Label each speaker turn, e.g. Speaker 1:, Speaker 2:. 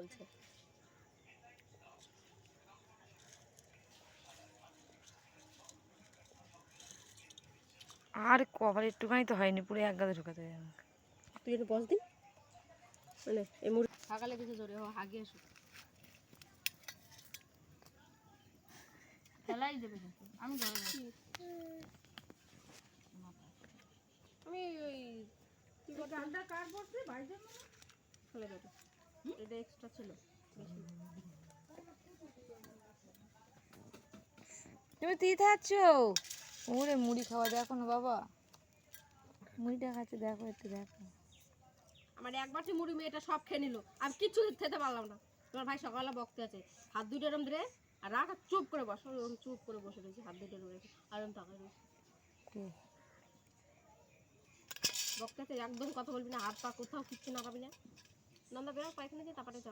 Speaker 1: বলছে।
Speaker 2: আর কভার একটুখানি তো হয়নি, পুরো এক গাদা ঢোকাতে যায় আমাকে।
Speaker 1: তুই একটু বস দিন, মানে এই মুড়ি হাগালে কিছু জোরে হাগিয়ে এসো।
Speaker 3: ফেলাই দেবে কিন্তু আমি ঘরে যাচ্ছি।
Speaker 1: আমি ওই কি করতে
Speaker 3: ঠান্ডা কার পড়ছে ভাইজান
Speaker 1: ফেলে দেবো, এটা এক্সট্রা ছিল বেশি।
Speaker 2: তুমি তুই খাচ্ছ? ওরে মুড়ি খাওয়া দেখো না বাবা, মুড়িটা খাচ্ছে দেখো, একটু দেখো।
Speaker 1: আমার এক বাটি মুড়ি মেয়েটা সব খেয়ে নিল, আমি কিচ্ছু খেতে পারলাম না। তোমার ভাই সকালে বকতে আছে, হাত দুটো এরম ধরে আর রাখ, চুপ করে বসো, ওরম চুপ করে বসে রয়েছে, হাত দুটো রয়েছে আর এরম তাকায় রয়েছে। বকতে আছে একদম কথা বলবি না, হাত পা কোথাও কিচ্ছু নাগাবি না। নন্দা বেরো পায়খানা দিয়ে তারপরে যাও।